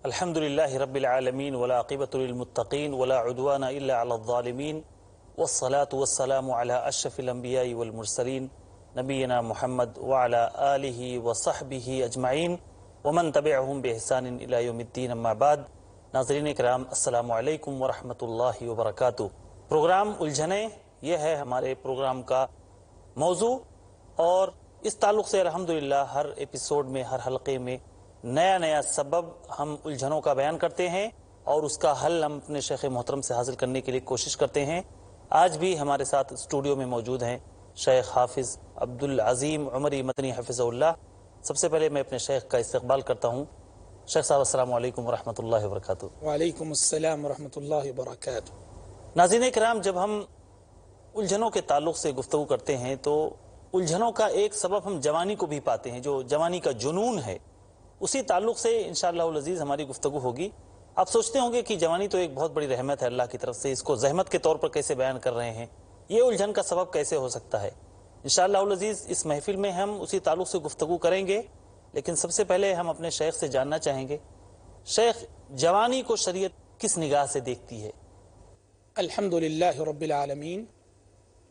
الحمد لله رب العالمين والعاقبة للمتقين ولا عدوان إلا على الظالمين والصلاة والسلام على أشرف الأنبياء والمرسلين نبينا محمد وعلى آله وصحبه أجمعين ومن تبعهم بإحسان إلى يوم الدين أما بعد. ناظرین اکرام، السلام علیکم ورحمۃ اللہ وبرکاتہ. پروگرام الجھنیں یہ ہے ہمارے پروگرام کا موضوع، اور اس تعلق سے الحمدللہ ہر ایپیسوڈ میں، ہر حلقے میں نیا سبب ہم الجھنوں کا بیان کرتے ہیں اور اس کا حل ہم اپنے شیخ محترم سے حاصل کرنے کے لیے کوشش کرتے ہیں. آج بھی ہمارے ساتھ اسٹوڈیو میں موجود ہیں شیخ حافظ عبدالعظیم عمری مدنی حفظہ اللہ. سب سے پہلے میں اپنے شیخ کا استقبال کرتا ہوں. شیخ صاحب السلام علیکم ورحمۃ اللہ وبرکاتہ. وعلیکم السلام ورحمۃ اللہ وبرکاتہ. ناظرین کرام، جب ہم الجھنوں کے تعلق سے گفتگو کرتے ہیں تو الجھنوں کا ایک سبب ہم جوانی کو بھی پاتے ہیں، جو جوانی کا جنون ہے. اسی تعلق سے انشاءاللہ العزیز ہماری گفتگو ہوگی. آپ سوچتے ہوں گے کہ جوانی تو ایک بہت بڑی رحمت ہے اللہ کی طرف سے، اس کو زحمت کے طور پر کیسے بیان کر رہے ہیں، یہ الجھن کا سبب کیسے ہو سکتا ہے؟ انشاءاللہ العزیز اس محفل میں ہم اسی تعلق سے گفتگو کریں گے، لیکن سب سے پہلے ہم اپنے شیخ سے جاننا چاہیں گے، شیخ جوانی کو شریعت کس نگاہ سے دیکھتی ہے؟ الحمد للہ رب العالمین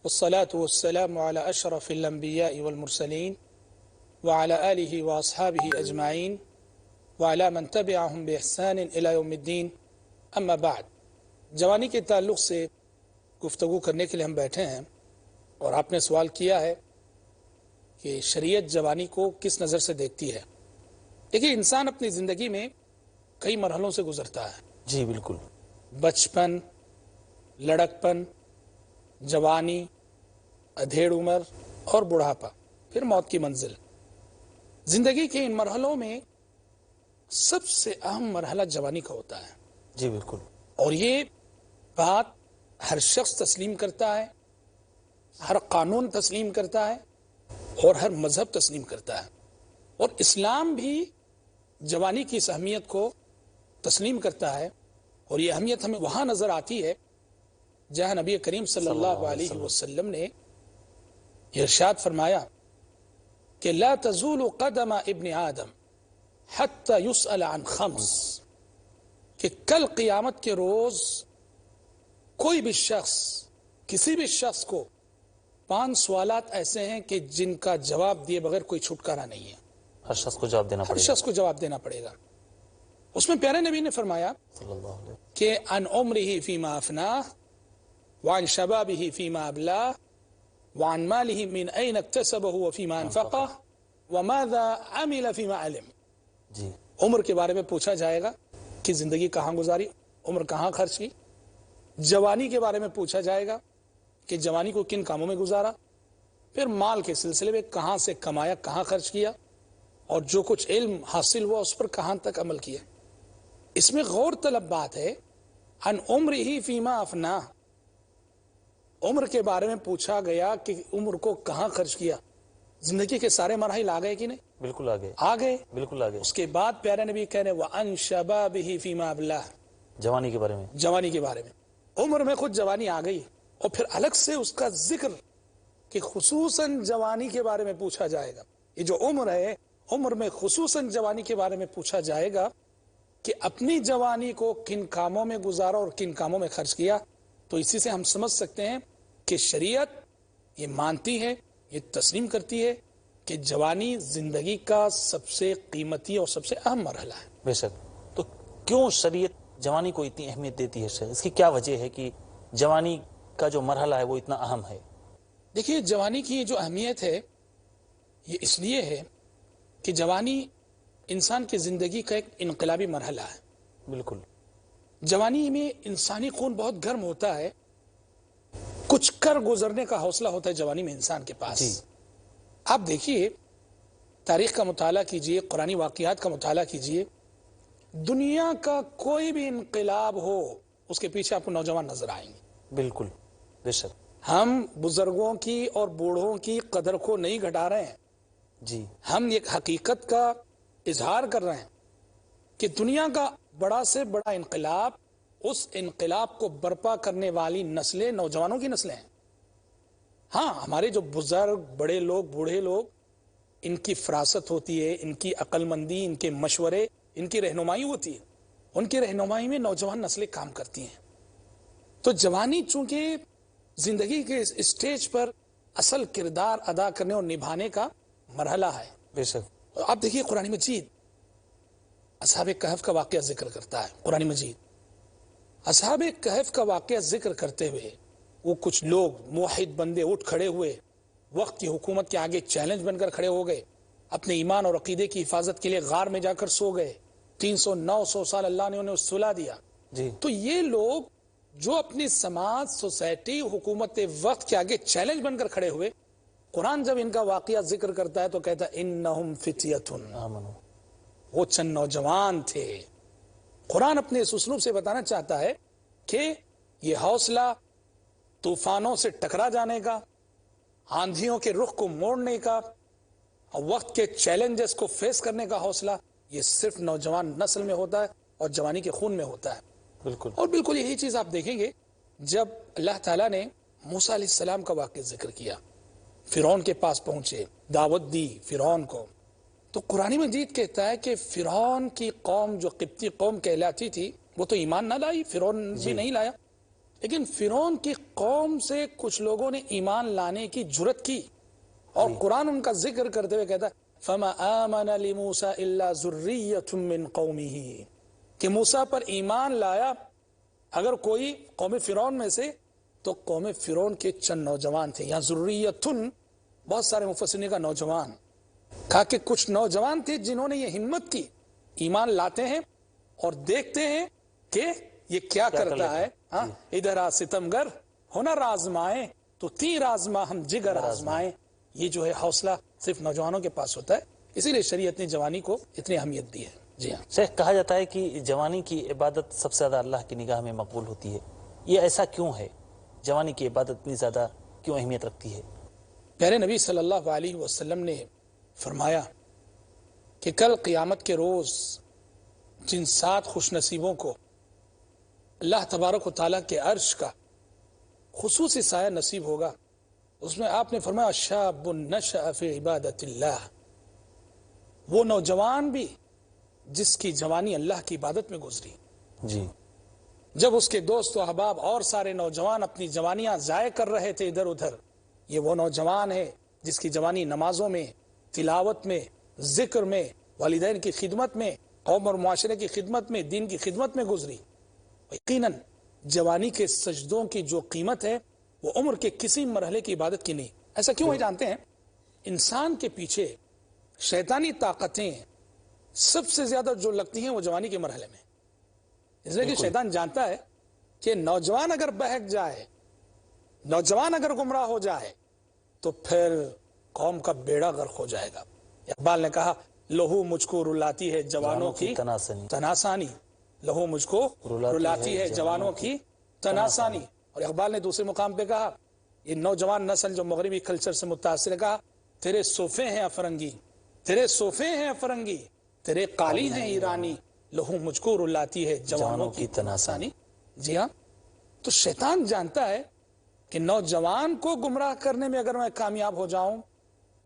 والصلاة والسلام على اشرف الانبیاء والمرسلین وعلى آلہ واصحابہ اجمعین وعلى من تبعهم بإحسان الى یوم الدین. اما بعد، جوانی کے تعلق سے گفتگو کرنے کے لیے ہم بیٹھے ہیں، اور آپ نے سوال کیا ہے کہ شریعت جوانی کو کس نظر سے دیکھتی ہے. دیکھیے، انسان اپنی زندگی میں کئی مرحلوں سے گزرتا ہے. جی بالکل. بچپن، لڑکپن، جوانی، ادھیڑ عمر اور بڑھاپا، پھر موت کی منزل. زندگی کے ان مرحلوں میں سب سے اہم مرحلہ جوانی کا ہوتا ہے. جی بالکل. اور یہ بات ہر شخص تسلیم کرتا ہے، ہر قانون تسلیم کرتا ہے، اور ہر مذہب تسلیم کرتا ہے. اور اسلام بھی جوانی کی اس اہمیت کو تسلیم کرتا ہے، اور یہ اہمیت ہمیں وہاں نظر آتی ہے جہاں نبی کریم صلی اللہ علیہ وسلم نے ارشاد فرمایا کہ لا تزول قدم ابن آدم حتی یسأل عن خمس، کہ کل قیامت کے روز کوئی بھی شخص، کسی بھی شخص کو 5 سوالات ایسے ہیں کہ جن کا جواب دیے بغیر کوئی چھٹکارا نہیں ہے. ہر شخص کو جواب دینا ہر پڑے گا. شخص کو جواب دینا پڑے گا. اس میں پیارے نبی نے فرمایا صلی اللہ علیہ کہ عن عمرہ فیما افناہ وعن شبابہ فیما ابلاہ وعن مالہ من این اکتسبہ وفیما انفقہ وماذا عمل فیما علم. جی. عمر کے بارے میں پوچھا جائے گا کہ زندگی کہاں گزاری، عمر کہاں خرچ کی. جوانی کے بارے میں پوچھا جائے گا کہ جوانی کو کن کاموں میں گزارا. پھر مال کے سلسلے میں کہاں سے کمایا، کہاں خرچ کیا، اور جو کچھ علم حاصل ہوا اس پر کہاں تک عمل کیا. اس میں غور طلب بات ہے ان عمرہ فیما افناہ، عمر کے بارے میں پوچھا گیا کہ عمر کو کہاں خرچ کیا. زندگی کے سارے مراحل آ گئے کہ نہیں؟ بالکل آگے. آ گئے. بالکل آگے. اس کے بعد پیارے نبی کہہ رہے وَأَن شَبَابِهِ فِيمَا أَبْلَاهُ، جوانی کے بارے میں. جوانی کے بارے میں. عمر میں خود جوانی آ گئی، اور پھر الگ سے اس کا ذکر کہ خصوصاً جوانی کے بارے میں پوچھا جائے گا. یہ جو عمر ہے، عمر میں خصوصاً جوانی کے بارے میں پوچھا جائے گا کہ اپنی جوانی کو کن کاموں میں گزارا اور کن کاموں میں خرچ کیا. تو اسی سے ہم سمجھ سکتے ہیں کہ شریعت یہ مانتی ہے، یہ تسلیم کرتی ہے کہ جوانی زندگی کا سب سے قیمتی اور سب سے اہم مرحلہ ہے. بے شک. تو کیوں شریعت جوانی کو اتنی اہمیت دیتی ہے؟ اس کی کیا وجہ ہے کہ جوانی کا جو مرحلہ ہے وہ اتنا اہم ہے؟ دیکھیے، جوانی کی جو اہمیت ہے یہ اس لیے ہے کہ جوانی انسان کی زندگی کا ایک انقلابی مرحلہ ہے. بالکل. جوانی میں انسانی خون بہت گرم ہوتا ہے، کچھ کر گزرنے کا حوصلہ ہوتا ہے جوانی میں انسان کے پاس. جی. آپ دیکھیے، تاریخ کا مطالعہ کیجئے، قرآنی واقعات کا مطالعہ کیجئے، دنیا کا کوئی بھی انقلاب ہو اس کے پیچھے آپ کو نوجوان نظر آئیں گے. بالکل. بے شک. ہم بزرگوں کی اور بوڑھوں کی قدر کو نہیں گھٹا رہے ہیں. جی. ہم ایک حقیقت کا اظہار کر رہے ہیں کہ دنیا کا بڑا سے بڑا انقلاب، اس انقلاب کو برپا کرنے والی نسلیں نوجوانوں کی نسلیں ہیں. ہاں، ہمارے جو بزرگ، بڑے لوگ، بوڑھے لوگ، ان کی فراست ہوتی ہے، ان کی عقل مندی، ان کے مشورے، ان کی رہنمائی ہوتی ہے، ان کی رہنمائی میں نوجوان نسلیں کام کرتی ہیں. تو جوانی چونکہ زندگی کے اسٹیج پر اصل کردار ادا کرنے اور نبھانے کا مرحلہ ہے. بے شک. آپ دیکھیے قرآن مجید اصحاب کہف کا واقعہ ذکر کرتا ہے. قرآن مجید اصحاب کہف کا واقعہ ذکر کرتے ہوئے وہ کچھ لوگ موحد بندے اٹھ کھڑے ہوئے, وقت کی حکومت کے آگے چیلنج بن کر کھڑے ہو گئے, اپنے ایمان اور عقیدے کی حفاظت کے لیے غار میں جا کر سو گئے. 300-900 سال اللہ نے انہیں سلا دیا. جی. تو یہ لوگ جو اپنی سماج, سوسائٹی, حکومت وقت کے آگے چیلنج بن کر کھڑے ہوئے, قرآن جب ان کا واقعہ ذکر کرتا ہے تو کہتا ہے انہم فتیتن, وہ چند نوجوان تھے. قرآن اپنے اس اسلوب سے بتانا چاہتا ہے کہ یہ حوصلہ طوفانوں سے ٹکرا جانے کا, آندھیوں کے رخ کو موڑنے کا, اور وقت کے چیلنجز کو فیس کرنے کا حوصلہ, یہ صرف نوجوان نسل میں ہوتا ہے اور جوانی کے خون میں ہوتا ہے. بالکل. اور بالکل یہی چیز آپ دیکھیں گے جب اللہ تعالیٰ نے موسیٰ علیہ السلام کا واقعہ ذکر کیا, فرعون کے پاس پہنچے, دعوت دی فرعون کو, تو قرآن مجید کہتا ہے کہ فرعون کی قوم جو قبطی قوم کہلاتی تھی وہ تو ایمان نہ لائی, فرعون بھی نہیں لایا, لیکن فرعون کی قوم سے کچھ لوگوں نے ایمان لانے کی جرت کی. اور قرآن ان کا ذکر کرتے ہوئے کہتا ہے فَمَا آمَنَ لِمُوسَىٰ إِلَّا ذُرِّيَّةٌ مِّن قَوْمِهِ, کہ موسیٰ پر ایمان لایا اگر کوئی قوم فرعون میں سے تو قوم فرعون کے چند نوجوان تھے. یہاں ذُرِّيَّةٌ بہت سارے مفسرین کا نوجوان کہا کہ کچھ نوجوان تھے جنہوں نے یہ ہمت کی, ایمان لاتے ہیں اور دیکھتے ہیں کہ یہ کیا کرتا ہے. ہاں, ادھر آ ستمگر ہنر آزمائے تو تیر آزما ہم جگر آزمائے. یہ جو ہے حوصلہ صرف نوجوانوں کے پاس ہوتا ہے, اسی لیے شریعت نے جوانی کو اتنی اہمیت دی ہے. جی ہاں شیخ, کہا جاتا ہے کہ جوانی کی عبادت سب سے زیادہ اللہ کی نگاہ میں مقبول ہوتی ہے. یہ ایسا کیوں ہے؟ جوانی کی عبادت اتنی زیادہ کیوں اہمیت رکھتی ہے؟ پیارے نبی صلی اللہ علیہ وسلم نے فرمایا کہ کل قیامت کے روز جن 7 خوش نصیبوں کو اللہ تبارک و تعالیٰ کے عرش کا خصوصی سایہ نصیب ہوگا, اس میں آپ نے فرمایا شاب نشأ فی عبادت اللہ, وہ نوجوان بھی جس کی جوانی اللہ کی عبادت میں گزری. جی. جب اس کے دوست و احباب اور سارے نوجوان اپنی جوانیاں ضائع کر رہے تھے ادھر ادھر, یہ وہ نوجوان ہے جس کی جوانی نمازوں میں, تلاوت میں, ذکر میں, والدین کی خدمت میں, قوم اور معاشرے کی خدمت میں, دین کی خدمت میں گزری. یقیناً جوانی کے سجدوں کی جو قیمت ہے وہ عمر کے کسی مرحلے کی عبادت کی نہیں. ایسا کیوں ہے جانتے ہیں؟ انسان کے پیچھے شیطانی طاقتیں سب سے زیادہ جو لگتی ہیں وہ جوانی کے مرحلے میں, اس لیے کہ شیطان جانتا ہے کہ نوجوان اگر بہک جائے, نوجوان اگر گمراہ ہو جائے تو پھر قوم کا بیڑا غرق ہو جائے گا. اقبال نے کہا لہو مجھ کو رلاتی ہے جوانوں کی تناسانی, لہو مجھ کو رلاتی ہے جوانوں کی تناسانی. اور اقبال نے دوسرے مقام پہ کہا یہ نوجوان نسل جو مغربی کلچر سے متاثر ہے, کہا تیرے صوفے ہیں افرنگی, تیرے صوفے ہیں افرنگی, تیرے قالی ہیں ایرانی, لہو مجھ کو رلاتی ہے جوانوں کی تناسانی. جی ہاں, تو شیطان جانتا ہے کہ نوجوان کو گمراہ کرنے میں اگر میں کامیاب ہو جاؤں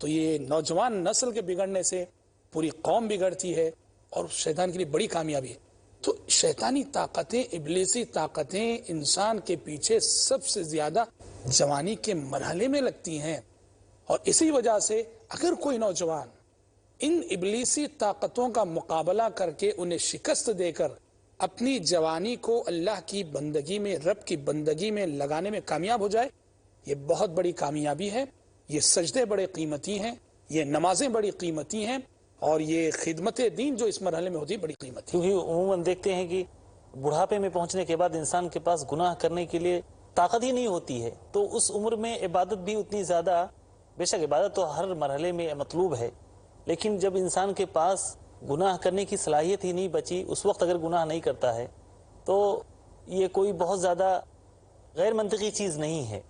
تو یہ نوجوان نسل کے بگڑنے سے پوری قوم بگڑتی ہے اور شیطان کے لیے بڑی کامیابی ہے. تو شیطانی طاقتیں, ابلیسی طاقتیں انسان کے پیچھے سب سے زیادہ جوانی کے مرحلے میں لگتی ہیں, اور اسی وجہ سے اگر کوئی نوجوان ان ابلیسی طاقتوں کا مقابلہ کر کے انہیں شکست دے کر اپنی جوانی کو اللہ کی بندگی میں, رب کی بندگی میں لگانے میں کامیاب ہو جائے, یہ بہت بڑی کامیابی ہے. یہ سجدے بڑے قیمتی ہیں, یہ نمازیں بڑی قیمتی ہیں, اور یہ خدمت دین جو اس مرحلے میں ہوتی ہے بڑی قیمتی. کیونکہ عموماً دیکھتے ہیں کہ بڑھاپے میں پہنچنے کے بعد انسان کے پاس گناہ کرنے کے لیے طاقت ہی نہیں ہوتی ہے, تو اس عمر میں عبادت بھی اتنی زیادہ, بے شک عبادت تو ہر مرحلے میں مطلوب ہے, لیکن جب انسان کے پاس گناہ کرنے کی صلاحیت ہی نہیں بچی, اس وقت اگر گناہ نہیں کرتا ہے تو یہ کوئی بہت زیادہ غیر منطقی چیز نہیں ہے.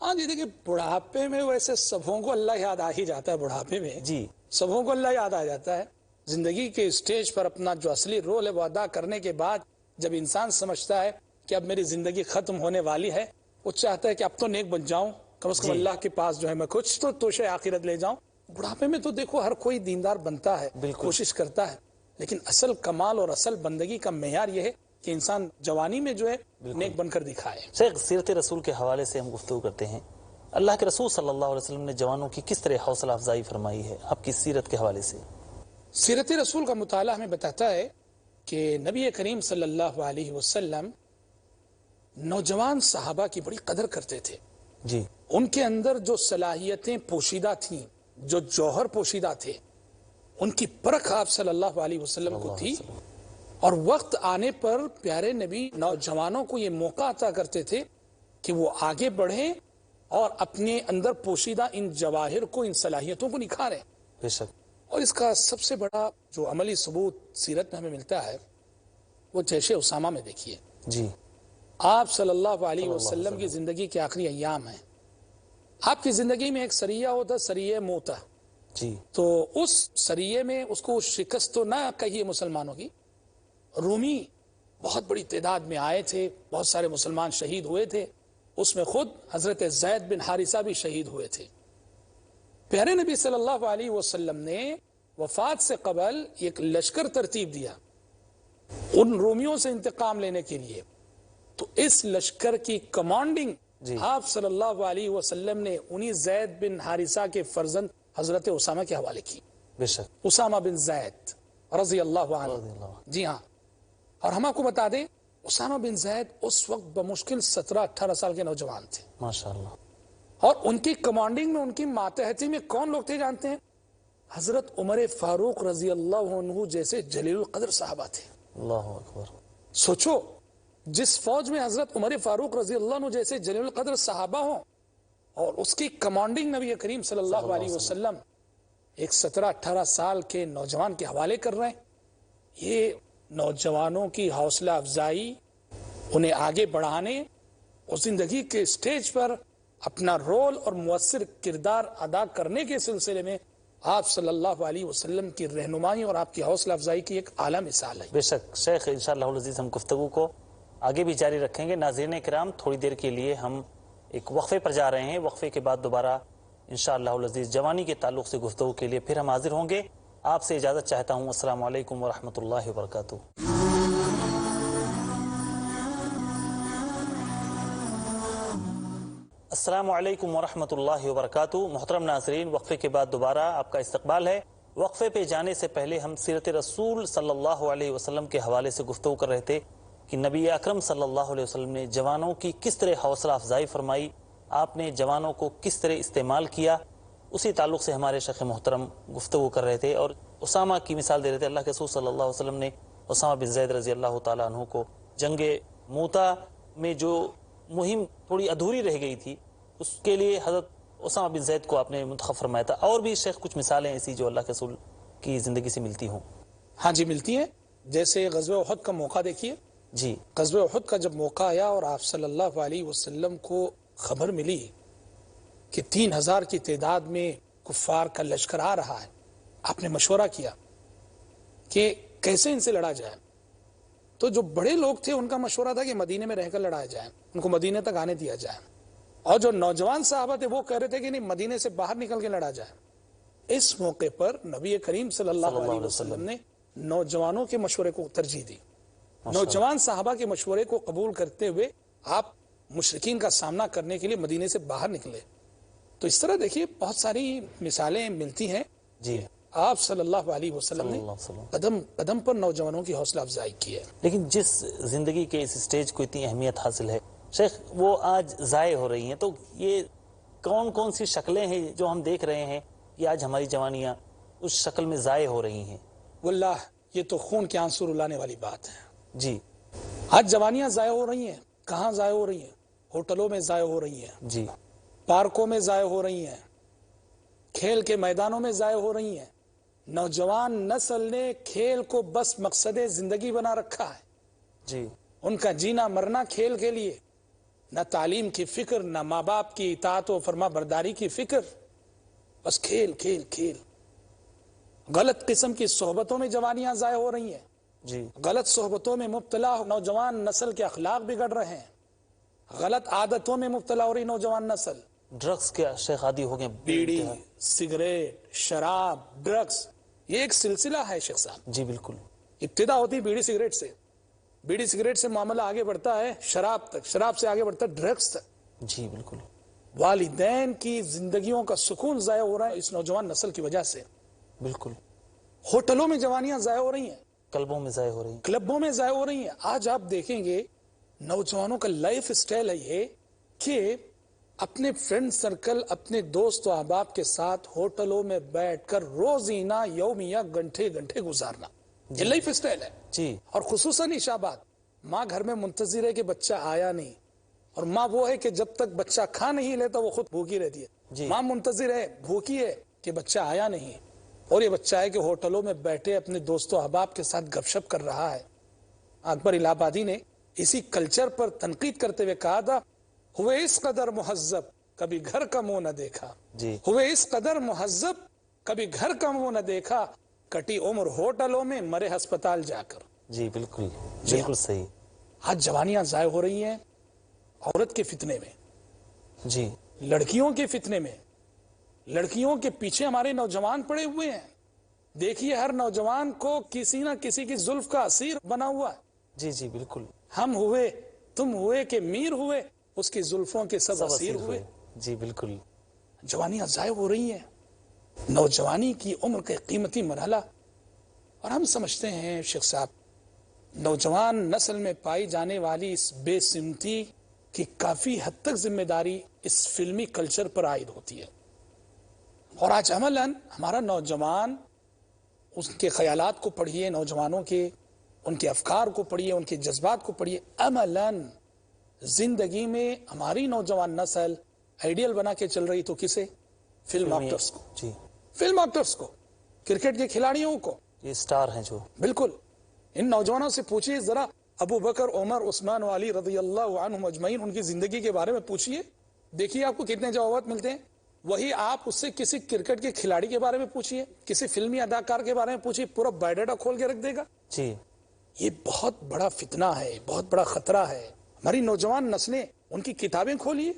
ہاں جی, دیکھیں بڑھاپے میں ویسے سبوں کو اللہ یاد آ ہی جاتا ہے. بڑھاپے میں جی سبوں کو اللہ یاد آ جاتا ہے. زندگی کے اسٹیج پر اپنا جو اصلی رول ہے وہ ادا کرنے کے بعد جب انسان سمجھتا ہے کہ اب میری زندگی ختم ہونے والی ہے, وہ چاہتا ہے کہ اب تو نیک بن جاؤں, کم از کم اللہ کے پاس جو ہے میں کچھ تو توشے آخرت لے جاؤں. بڑھاپے میں تو دیکھو ہر کوئی دیندار بنتا ہے, کوشش کرتا ہے, لیکن اصل کمال اور اصل بندگی کا معیار یہ ہے کہ انسان جوانی میں جو ہے نیک بن کر دکھائے. شیخ سیرت رسول کے حوالے سے ہم گفتگو کرتے ہیں. اللہ کے رسول صلی اللہ علیہ وسلم نے جوانوں کی کس طرح حوصلہ افزائی فرمائی ہے آپ کی سیرت کے حوالے سے؟ سیرت رسول کا مطالعہ ہمیں بتاتا ہے کہ نبی کریم صلی اللہ علیہ وسلم نوجوان صحابہ کی بڑی قدر کرتے تھے. جی. ان کے اندر جو صلاحیتیں پوشیدہ تھیں، جو جوہر پوشیدہ تھے، ان کی پرکھ آپ صلی اللہ علیہ وسلم کو تھی. اور وقت آنے پر پیارے نبی نوجوانوں کو یہ موقع عطا کرتے تھے کہ وہ آگے بڑھیں اور اپنے اندر پوشیدہ ان جواہر کو، ان صلاحیتوں کو نکھاریں. بے شک. اور اس کا سب سے بڑا جو عملی ثبوت سیرت میں ہمیں ملتا ہے وہ جیش اسامہ میں دیکھیے. جی. آپ صلی اللہ علیہ وسلم کی زندگی کے آخری ایام ہیں. آپ کی زندگی میں ایک سریہ ہوتا، سریہ موتا. جی. تو اس سریے میں اس کو شکست تو نہ کہیے مسلمانوں کی، رومی بہت بڑی تعداد میں آئے تھے، بہت سارے مسلمان شہید ہوئے تھے. اس میں خود حضرت زید بن حارثہ بھی شہید ہوئے تھے. پیارے نبی صلی اللہ علیہ وسلم نے وفات سے قبل ایک لشکر ترتیب دیا ان رومیوں سے انتقام لینے کے لیے. تو اس لشکر کی کمانڈنگ آپ صلی اللہ علیہ وسلم نے انہی زید بن حارثہ کے فرزند حضرت اسامہ کے حوالے کی. بے شک. اسامہ بن زید رضی اللہ عنہ. جی ہاں. اور ہم آپ کو بتا دیں اسامہ بن زید اس وقت بمشکل 17-18 سال کے نوجوان تھے. ماشاءاللہ. اور ان کی کمانڈنگ میں، ان کی ماتحتی میں کون لوگ تھے جانتے ہیں؟ حضرت عمر فاروق رضی اللہ عنہ جیسے جلیل القدر صحابہ تھے. اللہ اکبر. سوچو جس فوج میں حضرت عمر فاروق رضی اللہ عنہ جیسے جلیل القدر صحابہ ہوں اور اس کی کمانڈنگ نبی کریم صلی اللہ علیہ وسلم ایک 17-18 سال کے نوجوان کے حوالے کر رہے ہیں. یہ نوجوانوں کی حوصلہ افزائی، انہیں آگے بڑھانے اور زندگی کے سٹیج پر اپنا رول اور مؤثر کردار ادا کرنے کے سلسلے میں آپ صلی اللہ علیہ وسلم کی رہنمائی اور آپ کی حوصلہ افزائی کی ایک اعلیٰ مثال ہے. بے شک. شیخ انشاءاللہ العزیز ہم گفتگو کو آگے بھی جاری رکھیں گے. ناظرین کرام تھوڑی دیر کے لیے ہم ایک وقفے پر جا رہے ہیں. وقفے کے بعد دوبارہ انشاءاللہ العزیز جوانی کے تعلق سے گفتگو کے لیے پھر ہم حاضر ہوں گے. آپ سے اجازت چاہتا ہوں. السلام علیکم ورحمۃ اللہ وبرکاتہ. السلام علیکم ورحمۃ اللہ وبرکاتہ. محترم ناظرین، وقفے کے بعد دوبارہ آپ کا استقبال ہے. وقفے پہ جانے سے پہلے ہم سیرت رسول صلی اللہ علیہ وسلم کے حوالے سے گفتگو کر رہے تھے کہ نبی اکرم صلی اللہ علیہ وسلم نے جوانوں کی کس طرح حوصلہ افزائی فرمائی، آپ نے جوانوں کو کس طرح استعمال کیا. اسی تعلق سے ہمارے شیخ محترم گفتگو کر رہے تھے اور اسامہ کی مثال دے رہے تھے. اللہ کے رسول صلی اللہ علیہ وسلم نے اسامہ بن زید رضی اللہ تعالیٰ عنہ کو جنگ موتا میں جو مہم تھوڑی ادھوری رہ گئی تھی اس کے لیے حضرت اسامہ بن زید کو آپ نے منتخب فرمایا تھا. اور بھی شیخ کچھ مثالیں ایسی جو اللہ کے رسول کی زندگی سے ملتی ہوں. ہاں جی ملتی ہیں. جیسے غزوہ احد کا موقع دیکھیے. جی. غزوہ احد کا جب موقع آیا اور آپ صلی اللہ علیہ وسلم کو خبر ملی کہ 3000 کی تعداد میں کفار کا لشکر آ رہا ہے، آپ نے مشورہ کیا کہ کیسے ان سے لڑا جائے. تو جو بڑے لوگ تھے ان کا مشورہ تھا کہ مدینے میں رہ کر لڑایا جائے، ان کو مدینے تک آنے دیا جائے. اور جو نوجوان صحابہ تھے وہ کہہ رہے تھے کہ نہیں، مدینے سے باہر نکل کے لڑا جائے. اس موقع پر نبی کریم صلی اللہ علیہ وسلم نے نوجوانوں کے مشورے کو ترجیح دی. نوجوان صحابہ کے مشورے کو قبول کرتے ہوئے آپ مشرکین کا سامنا کرنے کے لیے مدینے سے باہر نکلے. تو اس طرح دیکھیے بہت ساری مثالیں ملتی ہیں. جی. آپ صلی اللہ علیہ وسلم نے قدم قدم پر نوجوانوں کی حوصلہ افزائی کی ہے. لیکن جس زندگی کے اس سٹیج کو اتنی اہمیت حاصل ہے شیخ، وہ آج ضائع ہو رہی ہیں. تو یہ کون کون سی شکلیں ہیں جو ہم دیکھ رہے ہیں کہ آج ہماری جوانیاں اس شکل میں ضائع ہو رہی ہیں؟ واللہ یہ تو خون کے آنسو رلانے والی بات ہے. جی. آج جوانیاں ضائع ہو رہی ہیں. کہاں ضائع ہو رہی ہیں؟ ہوٹلوں میں ضائع ہو رہی ہیں. جی. پارکوں میں ضائع ہو رہی ہیں. کھیل کے میدانوں میں ضائع ہو رہی ہیں. نوجوان نسل نے کھیل کو بس مقصد زندگی بنا رکھا ہے. جی. ان کا جینا مرنا کھیل کے لیے. نہ تعلیم کی فکر، نہ ماں باپ کی اطاعت و فرما برداری کی فکر، بس کھیل کھیل کھیل. غلط قسم کی صحبتوں میں جوانیاں ضائع ہو رہی ہیں. جی. غلط صحبتوں میں مبتلا نوجوان نسل کے اخلاق بگڑ رہے ہیں. غلط عادتوں میں مبتلا ہو رہی نوجوان نسل. ڈرگس کے شیخ عادی ہو گئے. بیڑی، سگریٹ، شراب، ڈرگس، یہ ایک سلسلہ ہے شیخ صاحب. جی بالکل. ابتدا ہوتی ہے بیڑی سگریٹ سے، بیڑی سگریٹ سے معاملہ آگے بڑھتا ہے شراب تک، شراب سے آگے بڑھتا ہے ڈرگس تک. جی بالکل. والدین کی زندگیوں کا سکون ضائع ہو رہا ہے اس نوجوان نسل کی وجہ سے. بالکل. ہوٹلوں میں جوانیاں ضائع ہو رہی ہیں، کلبوں میں ضائع ہو رہی ہیں، کلبوں میں ضائع ہو رہی ہیں. آج آپ دیکھیں گے نوجوانوں کا لائف سٹائل ہے یہ کہ اپنے فرینڈ سرکل، اپنے دوست و احباب کے ساتھ ہوٹلوں میں بیٹھ کر روزینہ یومیہ گھنٹے گھنٹے گزارنا، یہ لائف سٹائل ہے. جی. اور خصوصاً عشاء ماں گھر میں منتظر ہے کہ بچہ آیا نہیں، اور ماں وہ ہے کہ جب تک بچہ کھا نہیں لیتا وہ خود بھوکی رہتی ہے. جی. ماں منتظر ہے، بھوکی ہے کہ بچہ آیا نہیں، اور یہ بچہ ہے کہ ہوٹلوں میں بیٹھے اپنے دوستوں احباب کے ساتھ گپ شپ کر رہا ہے. اکبر الہ آبادی نے اسی کلچر پر تنقید کرتے ہوئے کہا تھا، ہوئے اس قدر مہذب کبھی گھر کا منہ نہ دیکھا. جی. ہوئے اس قدر مہذب کبھی گھر کا منہ نہ دیکھا، کٹی عمر ہوٹلوں میں مرے ہسپتال جا کر. جی بالکل بالکل صحیح. آج جوانیاں ضائع ہو رہی ہیں عورت کے فتنے میں، جی. لڑکیوں کے فتنے میں. لڑکیوں کے پیچھے ہمارے نوجوان پڑے ہوئے ہیں. دیکھیے ہر نوجوان کو کسی نہ کسی کی زلف کا اسیر بنا ہوا ہے. جی جی بالکل. ہم ہوئے، تم ہوئے کہ میر ہوئے، اس کی زلفوں کے سب اسیر ہوئے. جی بالکل. جوانیاں ضائع ہو رہی ہیں، نوجوانی کی عمر کا قیمتی مرحلہ. اور ہم سمجھتے ہیں شیخ صاحب، نوجوان نسل میں پائی جانے والی اس بے سمتی کی کافی حد تک ذمہ داری اس فلمی کلچر پر عائد ہوتی ہے. اور آج عملاً ہمارا نوجوان، اس کے خیالات کو پڑھیے، نوجوانوں کے ان کے افکار کو پڑھیے، ان کے جذبات کو پڑھیے. عملاً زندگی میں ہماری نوجوان نسل آئیڈیل بنا کے چل رہی تو کسے؟ فلم ایکٹرز کو. جی. فلم ایکٹرز کو، کرکٹ کے کھلاڑیوں کو. یہ سٹار ہیں جو. بالکل. ان نوجوانوں سے پوچھیے ذرا، ابو بکر، عمر، عثمان و علی رضی اللہ عنہم اجمعین، ان کی زندگی کے بارے میں پوچھیے، دیکھیے آپ کو کتنے جوابات ملتے ہیں. وہی آپ اس سے کسی کرکٹ کے کھلاڑی کے بارے میں پوچھیے، کسی فلمی اداکار کے بارے میں پوچھیے، پورا بایو ڈاٹا کھول کے رکھ دے گا. جی. یہ بہت بڑا فتنہ ہے، بہت بڑا خطرہ ہے. ہماری نوجوان نسلیں، ان کی کتابیں کھولیے،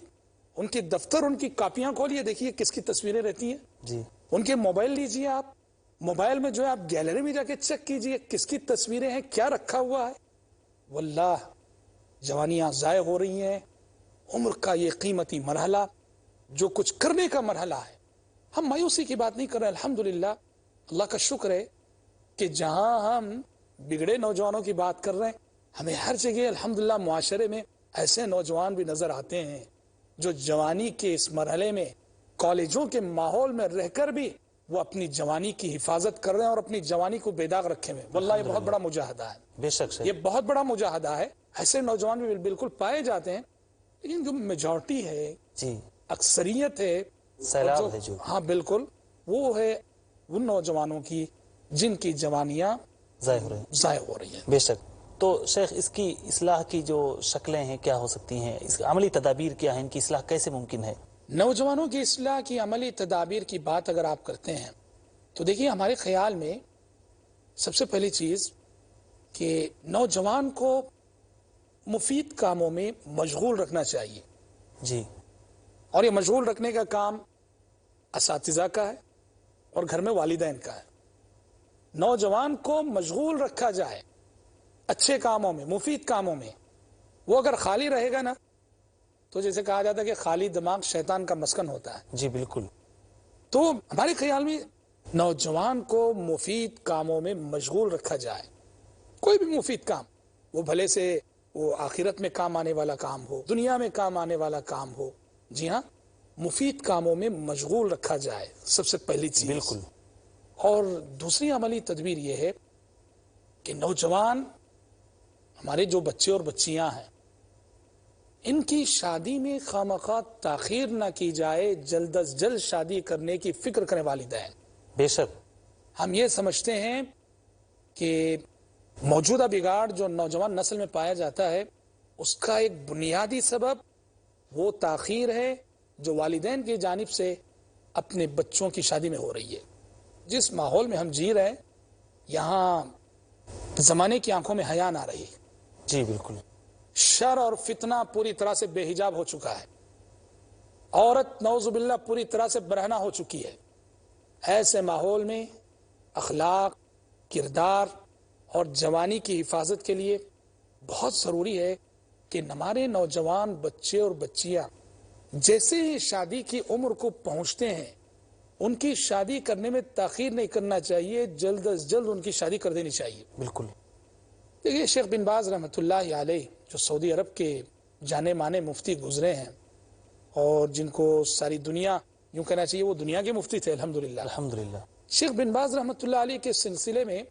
ان کے دفتر، ان کی کاپیاں کھولیے، دیکھیے کس کی تصویریں رہتی ہیں. جی. ان کے موبائل لیجیے، آپ موبائل میں جو ہے آپ گیلری میں جا کے چیک کیجیے کس کی تصویریں ہیں، کیا رکھا ہوا ہے. واللہ جوانیاں ضائع ہو رہی ہیں. عمر کا یہ قیمتی مرحلہ جو کچھ کرنے کا مرحلہ ہے، ہم مایوسی کی بات نہیں کر رہے. الحمدللہ، اللہ کا شکر ہے کہ جہاں ہم بگڑے نوجوانوں کی بات کر رہے ہیں، ہمیں ہر جگہ الحمدللہ معاشرے میں ایسے نوجوان بھی نظر آتے ہیں جو جوانی کے اس مرحلے میں کالجوں کے ماحول میں رہ کر بھی وہ اپنی جوانی کی حفاظت کر رہے ہیں اور اپنی جوانی کو بے داغ رکھے ہوئے. واللہ یہ بہت بڑا مجاہدہ ہے. بے شک یہ بہت بڑا مجاہدہ ہے. ایسے نوجوان بھی بالکل پائے جاتے ہیں، لیکن جو میجورٹی ہے، جی، اکثریت ہے، سیلاب ہے جو، ہاں بالکل، وہ ہے ان نوجوانوں کی جن کی جوانیاں ضائع ہو رہی ہیں. بے شک. تو شیخ، اس کی اصلاح کی جو شکلیں ہیں کیا ہو سکتی ہیں؟ اس کی عملی تدابیر کیا ہیں؟ ان کی اصلاح کیسے ممکن ہے؟ نوجوانوں کی اصلاح کی عملی تدابیر کی بات اگر آپ کرتے ہیں تو دیکھیے ہمارے خیال میں سب سے پہلی چیز کہ نوجوان کو مفید کاموں میں مشغول رکھنا چاہیے. جی. اور یہ مشغول رکھنے کا کام اساتذہ کا ہے اور گھر میں والدین کا ہے. نوجوان کو مشغول رکھا جائے اچھے کاموں میں، مفید کاموں میں. وہ اگر خالی رہے گا نا تو جیسے کہا جاتا ہے کہ خالی دماغ شیطان کا مسکن ہوتا ہے. جی بالکل. تو ہمارے خیال میں نوجوان کو مفید کاموں میں مشغول رکھا جائے. کوئی بھی مفید کام، وہ بھلے سے وہ آخرت میں کام آنے والا کام ہو، دنیا میں کام آنے والا کام ہو. جی ہاں، مفید کاموں میں مشغول رکھا جائے، سب سے پہلی چیز. بالکل. اور دوسری عملی تدبیر یہ ہے کہ نوجوان، ہمارے جو بچے اور بچیاں ہیں، ان کی شادی میں خواہ تاخیر نہ کی جائے. جلد از جلد شادی کرنے کی فکر کریں والدین. بے شک. ہم یہ سمجھتے ہیں کہ موجودہ بگاڑ جو نوجوان نسل میں پایا جاتا ہے، اس کا ایک بنیادی سبب وہ تاخیر ہے جو والدین کی جانب سے اپنے بچوں کی شادی میں ہو رہی ہے. جس ماحول میں ہم جی رہے ہیں، یہاں زمانے کی آنکھوں میں حیا نہ رہی. جی بالکل. شر اور فتنہ پوری طرح سے بے حجاب ہو چکا ہے. عورت نعوذ باللہ پوری طرح سے برہنہ ہو چکی ہے. ایسے ماحول میں اخلاق، کردار اور جوانی کی حفاظت کے لیے بہت ضروری ہے کہ ہمارے نوجوان بچے اور بچیاں جیسے ہی شادی کی عمر کو پہنچتے ہیں ان کی شادی کرنے میں تاخیر نہیں کرنا چاہیے، جلد از جلد ان کی شادی کر دینی چاہیے۔ بالکل۔ دیکھیے شیخ بن باز رحمۃ اللہ علیہ جو سعودی عرب کے جانے مانے مفتی گزرے ہیں اور جن کو ساری دنیا یوں کہنا چاہیے وہ دنیا کے مفتی تھے الحمدللہ۔ الحمدللہ۔ شیخ بن باز رحمۃ اللہ علیہ کے سلسلے میں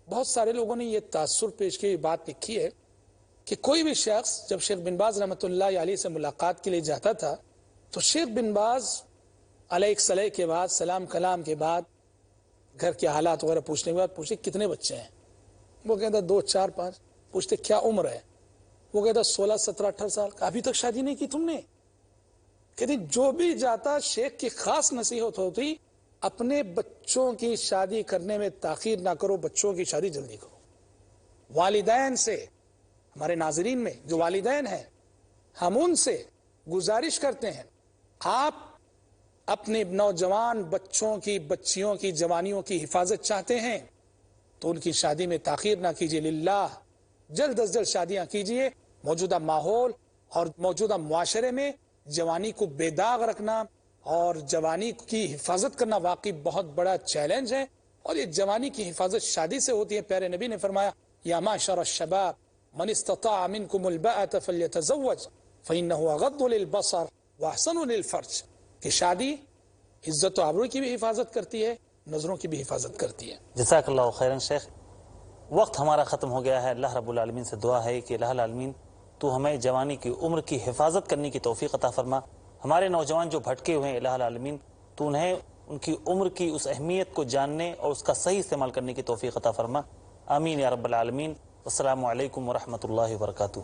بہت سارے لوگوں نے یہ تاثر پیش کی بات لکھی ہے کہ کوئی بھی شخص جب شیخ بن باز رحمۃ اللہ علیہ سے ملاقات کے لیے جاتا تھا تو شیخ بن باز علیہ السلام کے بعد سلام کلام کے بعد گھر کے حالات وغیرہ پوچھنے کے بعد پوچھتے کتنے بچے ہیں؟ وہ کہتا 2 4 5۔ پوچھتے کیا عمر ہے؟ وہ کہتا 16 17 18 سال۔ ابھی تک شادی نہیں کی تم نے؟ کہتے جو بھی جاتا شیخ کی خاص نصیحت ہوتی اپنے بچوں کی شادی کرنے میں تاخیر نہ کرو، بچوں کی شادی جلدی کرو۔ والدین سے، ہمارے ناظرین میں جو والدین ہیں، ہم ان سے گزارش کرتے ہیں آپ اپنے نوجوان بچوں کی بچیوں کی جوانیوں کی حفاظت چاہتے ہیں تو ان کی شادی میں تاخیر نہ کیجیے، للہ جلد از جلد شادیاں کیجیے۔ موجودہ ماحول اور موجودہ معاشرے میں جوانی کو بے داغ رکھنا اور جوانی کی حفاظت کرنا واقعی بہت بڑا چیلنج ہے، اور یہ جوانی کی حفاظت شادی سے ہوتی ہے۔ پیارے نبی نے فرمایا یا معشر الشباب من استطاع منکم الباءة فلیتزوج فإنه اغض للبصر واحسن للفرج، کہ شادی عزت و آبرو کی بھی حفاظت کرتی ہے، نظروں کی بھی حفاظت کرتی ہے۔ جزاک اللہ خیرا شیخ، وقت ہمارا ختم ہو گیا ہے۔ اللہ رب العالمین سے دعا ہے کہ الہ العالمین تو ہمیں جوانی کی عمر کی حفاظت کرنے کی توفیق عطا فرما۔ ہمارے نوجوان جو بھٹکے ہوئے ہیں الہ العالمین تو انہیں ان کی عمر کی اس اہمیت کو جاننے اور اس کا صحیح استعمال کرنے کی توفیق عطا فرما، آمین یا رب العالمین۔ السلام علیکم ورحمۃ اللہ وبرکاتہ۔